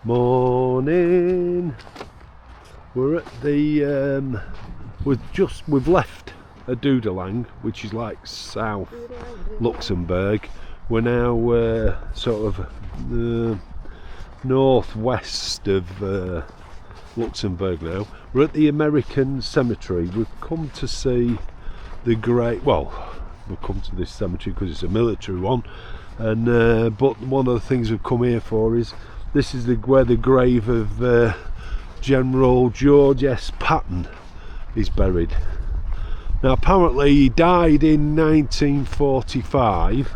Morning. We're at the we've left a Dudelang, which is like South Luxembourg. We're now sort of northwest of Luxembourg now. We're at the American cemetery. We've come to see the great, well, we've come to this cemetery because it's a military one, and but one of the things we've come here for is this is where the grave of General George S. Patten is buried. Now apparently he died in 1945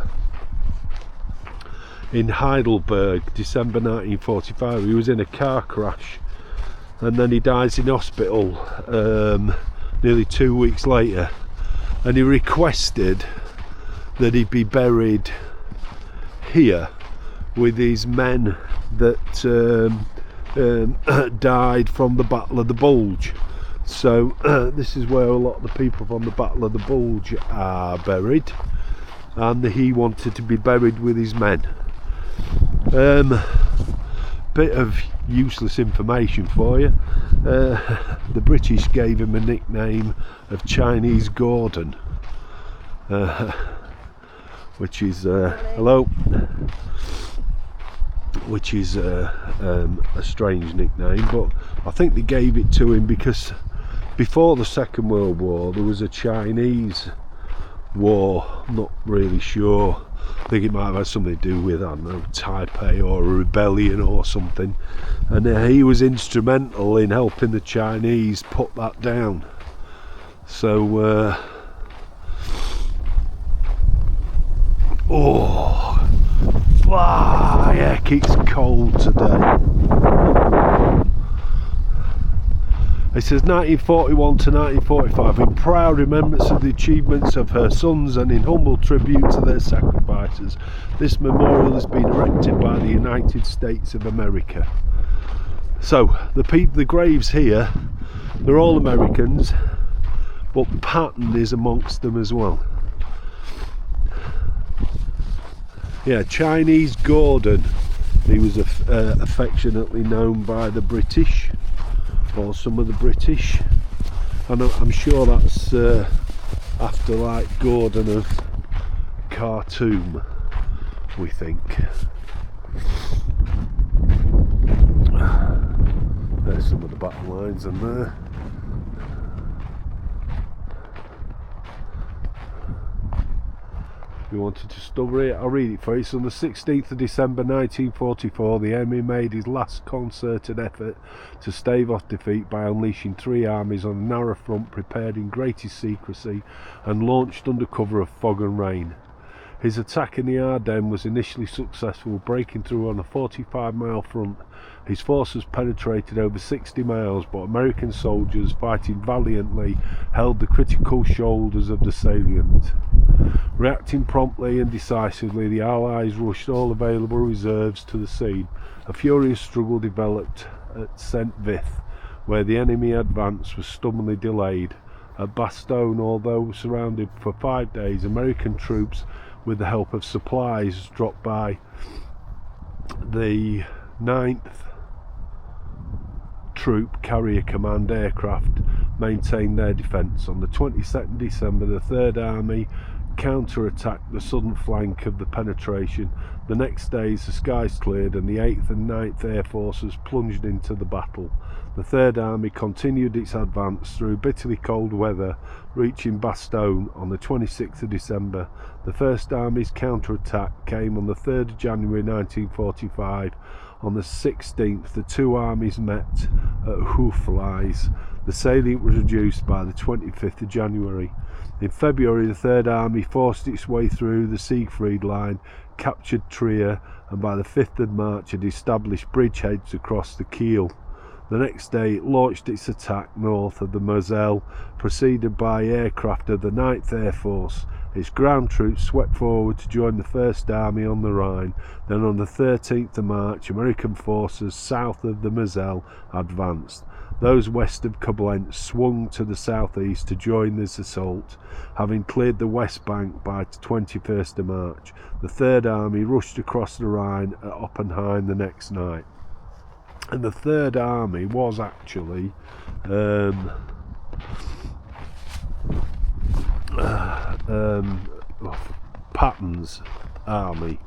in Heidelberg, December 1945. He was in a car crash, and then he dies in hospital nearly 2 weeks later, and he requested that he be buried here with his men that died from the Battle of the Bulge. So this is where a lot of the people from the Battle of the Bulge are buried, and he wanted to be buried with his men. Bit of useless information for you. The British gave him a nickname of Chinese Gordon, which is hello, which is a strange nickname, but I think they gave it to him because before the Second World War there was a Chinese war. I'm not really sure. I think it might have had something to do with, I don't know, Taipei or a rebellion or something, and he was instrumental in helping the Chinese put that down. So heck, it's cold today. It says 1941 to 1945, in proud remembrance of the achievements of her sons and in humble tribute to their sacrifices. This memorial has been erected by the United States of America. So the graves here, they're all Americans, but Patten is amongst them as well. Yeah, Chinese Gordon. He was affectionately known by the British, or some of the British, and I'm sure that's after like Gordon of Khartoum, we think. There's some of the battle lines in there. If you wanted to study it, I'll read it for you. It's on the 16th of December 1944, the enemy made his last concerted effort to stave off defeat by unleashing three armies on a narrow front prepared in greatest secrecy and launched under cover of fog and rain. His attack in the Ardennes was initially successful, breaking through on a 45-mile front. His forces penetrated over 60 miles, but American soldiers, fighting valiantly, held the critical shoulders of the salient. Reacting promptly and decisively, the Allies rushed all available reserves to the scene. A furious struggle developed at Saint-Vith, where the enemy advance was stubbornly delayed. At Bastogne, although surrounded for 5 days, American troops, with the help of supplies dropped by the 9th Troop Carrier Command aircraft, maintained their defence. On the 22nd December, the 3rd Army counter-attacked the southern flank of the penetration. The next day, the skies cleared and the 8th and 9th Air Forces plunged into the battle. The 3rd Army continued its advance through bitterly cold weather, reaching Bastogne on the 26th of December. The 1st Army's counter-attack came on the 3rd of January 1945. On the 16th, the two armies met at Houflies. The salient was reduced by the 25th of January. In February, the 3rd Army forced its way through the Siegfried Line, captured Trier, and by the 5th of March had established bridgeheads across the Kiel. The next day it launched its attack north of the Moselle, preceded by aircraft of the 9th Air Force. Its ground troops swept forward to join the 1st Army on the Rhine. Then on the 13th of March, American forces south of the Moselle advanced. Those west of Koblenz swung to the southeast to join this assault. Having cleared the west bank by the 21st of March, the 3rd Army rushed across the Rhine at Oppenheim the next night. And the Third Army was actually Patten's army,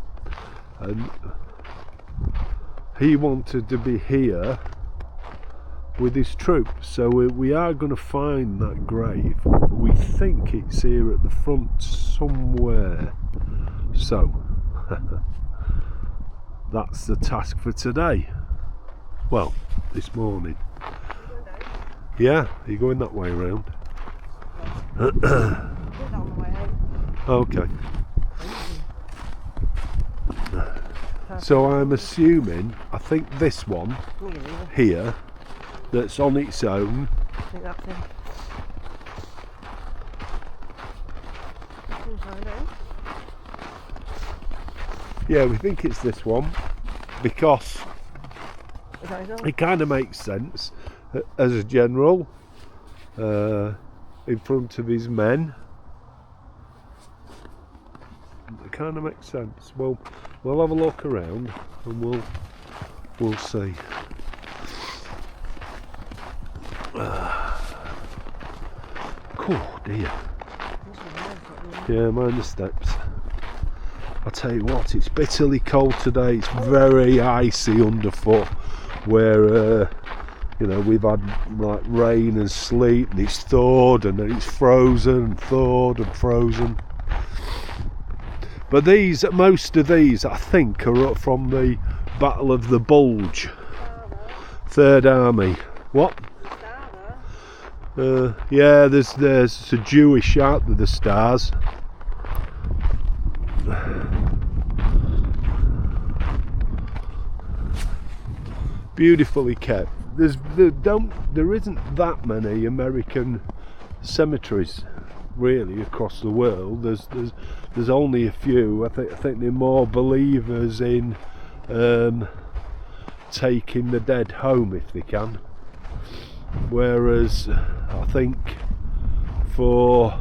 and he wanted to be here with his troops, so we are going to find that grave. We think it's here at the front somewhere, so that's the task for today. Well, this morning. Yeah, are you going that way around? Okay. So I'm assuming, I think this one here, that's on its own. I think that's it. Yeah, we think it's this one because it kind of makes sense as a general in front of his men. It kind of makes sense. Well, we'll have a look around and we'll see. Oh dear. Yeah, mind the steps. I'll tell you what, it's bitterly cold today. It's very icy underfoot, where you know, we've had like rain and sleet, and it's thawed, and then it's frozen and thawed and frozen. But these, most of these, I think, are up from the Battle of the Bulge. Third Army. What? Yeah, there's a Jewish out with the stars. Beautifully kept. There isn't that many American cemeteries really across the world. There's only a few. I think they're more believers in taking the dead home if they can. Whereas I think for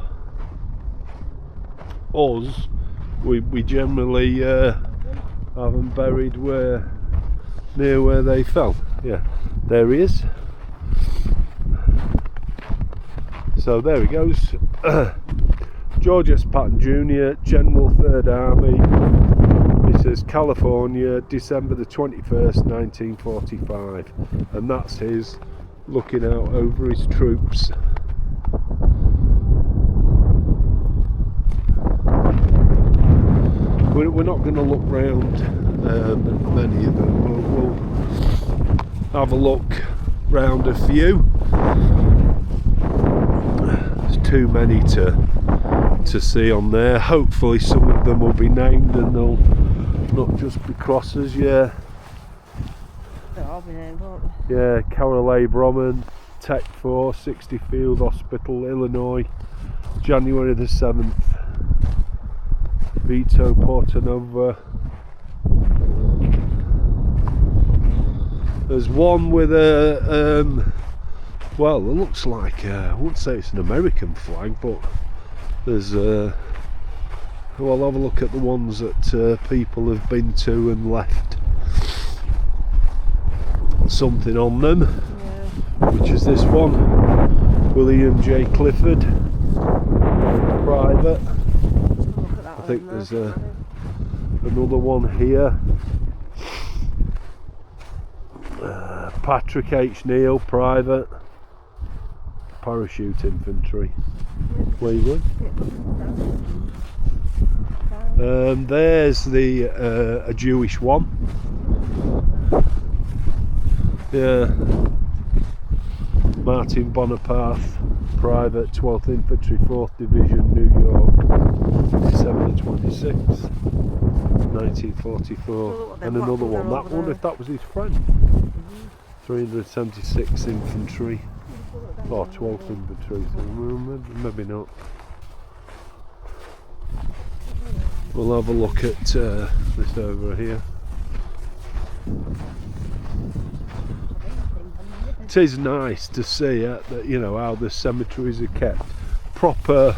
us, we generally have them buried near where they fell. Yeah, there he is. So there he goes. George S. Patten Jr., General, Third Army. It says California, December the 21st, 1945, and that's his looking out over his troops. We're not going to look round many of them. We'll have a look round a few. There's too many to see on there. Hopefully some of them will be named and they'll not just be crosses. Yeah. They'll all be named, won't they? Yeah, Carol A. Bromman, Tech 4, 60 Field Hospital, Illinois, January the 7th. Vito Portanova. There's one with a well, it looks like I wouldn't say it's an American flag, but there's well, I'll have a look at the ones that people have been to and left something on them. Yeah. Which is this one, William J. Clifford, private. I think there's another one here. Patrick H. Neal, private. Parachute infantry. Where you going? There's a Jewish one. Yeah. Martin Bonaparte, private, 12th Infantry, 4th Division, New York, December 26th, 1944. And another one. That one, if that was his friend. 376 Infantry, or 12th Infantry, so maybe not. We'll have a look at this over here. It is nice to see that, you know, how the cemeteries are kept. Proper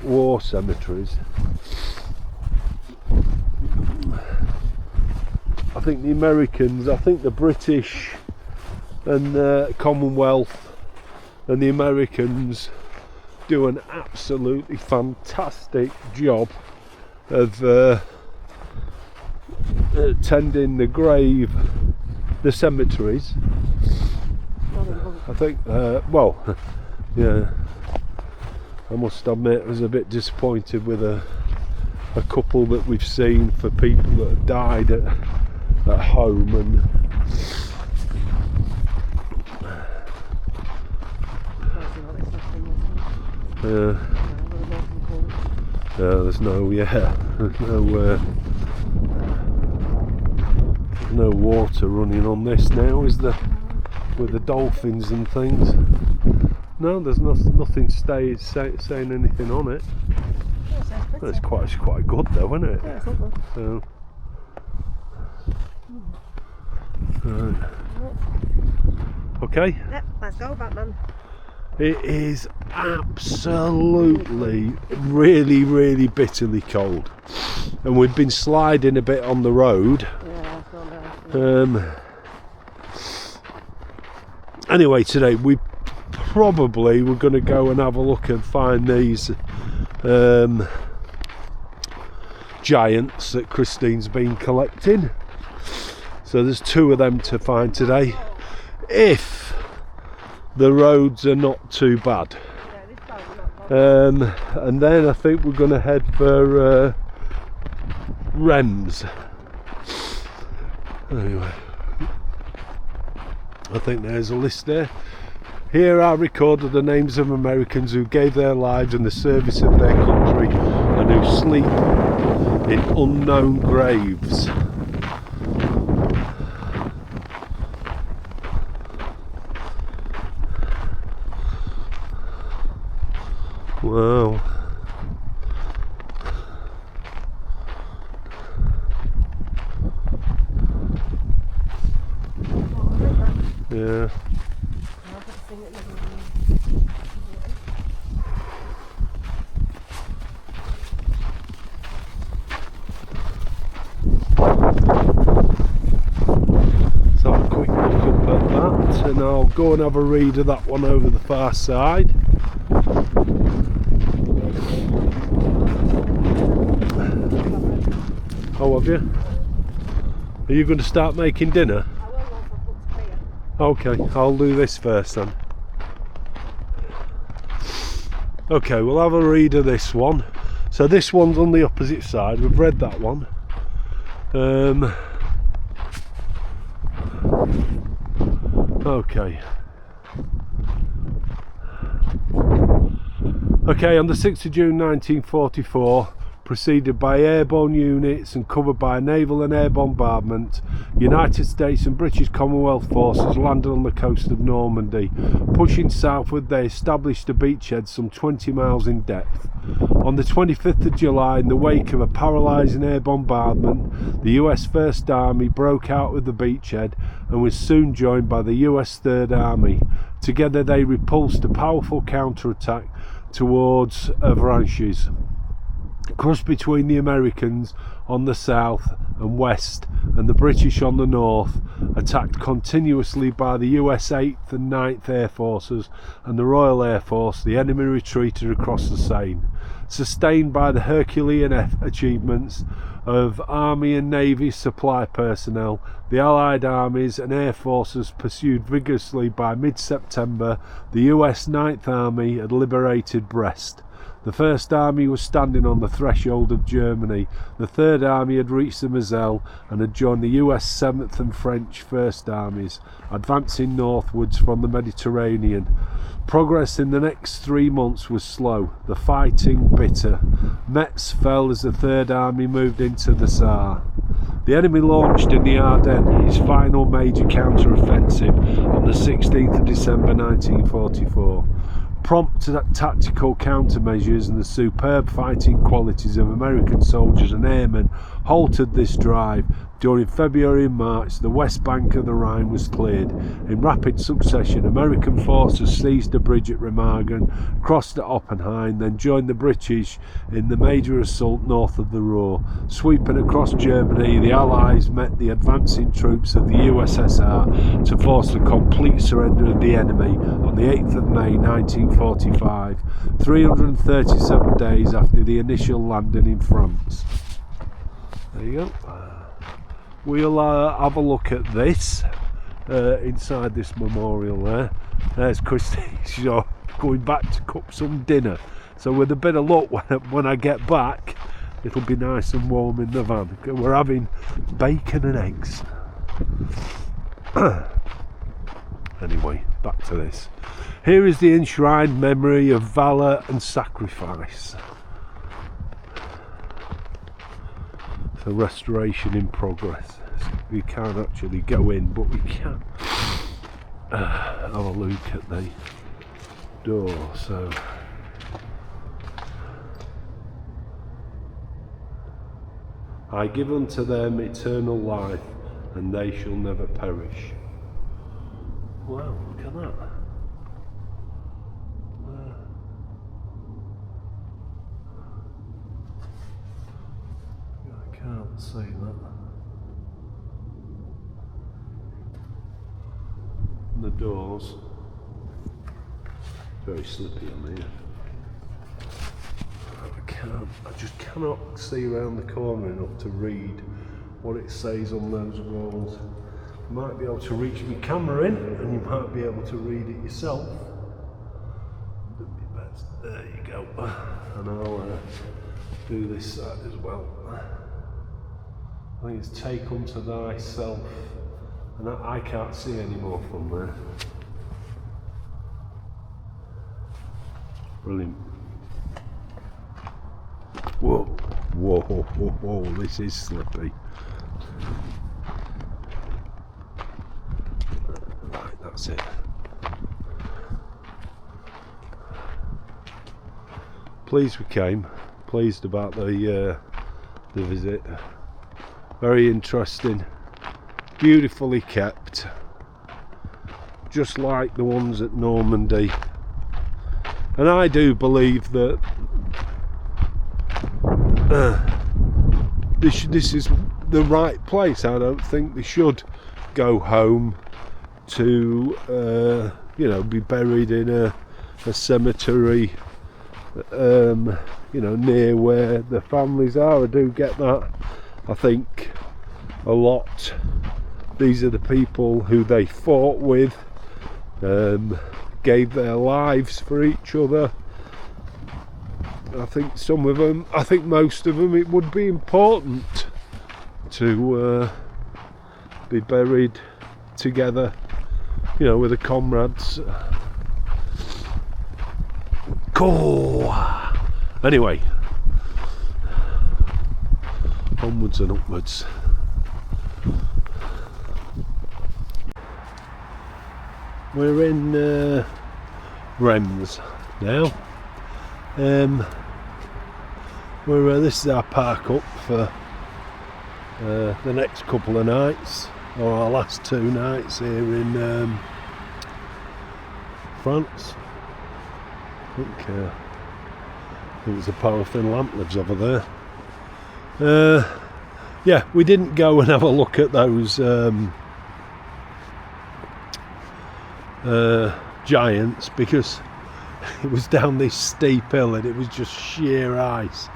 war cemeteries. I think the Americans, I think the British and the Commonwealth and the Americans do an absolutely fantastic job of tending the cemeteries. I think, well, yeah, I must admit I was a bit disappointed with a couple that we've seen for people that have died at home, and there's no water running on this now, is there, with the dolphins and things? No, there's nothing saying anything on it. Well, it's quite good though, isn't it? Yeah, it's not good. So, right. Okay. Yep, let's go, Batman. It is absolutely, really bitterly cold, and we've been sliding a bit on the road. Yeah, it's not nice. Anyway, today we're going to go and have a look and find these giants that Christine's been collecting. So there's 2 of them to find today, if the roads are not too bad. And then I think we're going to head for Rems. Anyway, I think there's a list there. Here are recorded the names of Americans who gave their lives in the service of their country and who sleep in unknown graves. Wow. Yeah. So have a quick look up at that, and I'll go and have a read of that one over the far side. Oh, have you? Are you going to start making dinner? I will want to put clear. Okay, I'll do this first then. Okay, we'll have a read of this one. So this one's on the opposite side. We've read that one. Okay. Okay, on the 6th of June 1944, preceded by airborne units and covered by naval and air bombardment, United States and British Commonwealth forces landed on the coast of Normandy. Pushing southward, they established a beachhead some 20 miles in depth. On the 25th of July, in the wake of a paralysing air bombardment, the US First Army broke out of the beachhead and was soon joined by the US Third Army. Together they repulsed a powerful counterattack towards Avranches. Crushed between the Americans on the south and west and the British on the north, attacked continuously by the US 8th and 9th Air Forces and the Royal Air Force, the enemy retreated across the Seine. Sustained by the Herculean achievements of Army and Navy supply personnel, the Allied armies and air forces pursued vigorously. By mid-September, the US 9th Army had liberated Brest. The First Army was standing on the threshold of Germany. The Third Army had reached the Moselle and had joined the US 7th and French First Armies, advancing northwards from the Mediterranean. Progress in the next 3 months was slow, the fighting bitter. Metz fell as the Third Army moved into the Saar. The enemy launched in the Ardennes his final major counter-offensive on the 16th of December 1944. Prompt tactical countermeasures and the superb fighting qualities of American soldiers and airmen halted this drive. During February and March, the west bank of the Rhine was cleared. In rapid succession, American forces seized the bridge at Remagen, crossed at Oppenheim, then joined the British in the major assault north of the Ruhr. Sweeping across Germany, the Allies met the advancing troops of the USSR to force the complete surrender of the enemy on the 8th of May 1945, 337 days after the initial landing in France. There you go. We'll have a look at this inside this memorial there. There's Christy, she's going back to cook some dinner. So with a bit of luck, when I get back, it'll be nice and warm in the van. We're having bacon and eggs. Anyway, back to this. Here is the enshrined memory of valour and sacrifice. So restoration in progress. We can't actually go in, but we can have a look at the door. So I give unto them eternal life, and they shall never perish. Wow, look at that. I can't see that. And the doors, very slippy on here. I just cannot see around the corner enough to read what it says on those walls. You might be able to reach my camera in, and you might be able to read it yourself. There you go. And I'll do this side as well. I think it's take unto thyself, and I can't see any more from there. Brilliant. Whoa, whoa, whoa, whoa, this is slippy. Right, that's it. Pleased we came, pleased about the visit. Very interesting, beautifully kept, just like the ones at Normandy. And I do believe that this is the right place. I don't think they should go home to be buried in a cemetery near where the families are. I do get that. I think a lot, these are the people who they fought with, gave their lives for each other. I think some of them, I think most of them, it would be important to be buried together, with the comrades. Cool. Anyway, onwards and upwards. We're in Reims now. This is our park up for the next couple of nights, or our last 2 nights here in France. I think there's a paraffin lamp lives over there. Yeah, we didn't go and have a look at those giants because it was down this steep hill and it was just sheer ice.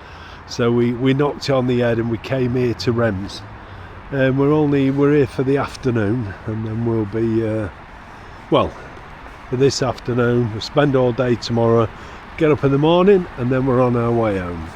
So we knocked it on the head and we came here to Reims. We're here for the afternoon, and then we'll be for this afternoon we'll spend all day tomorrow, get up in the morning, and then we're on our way home.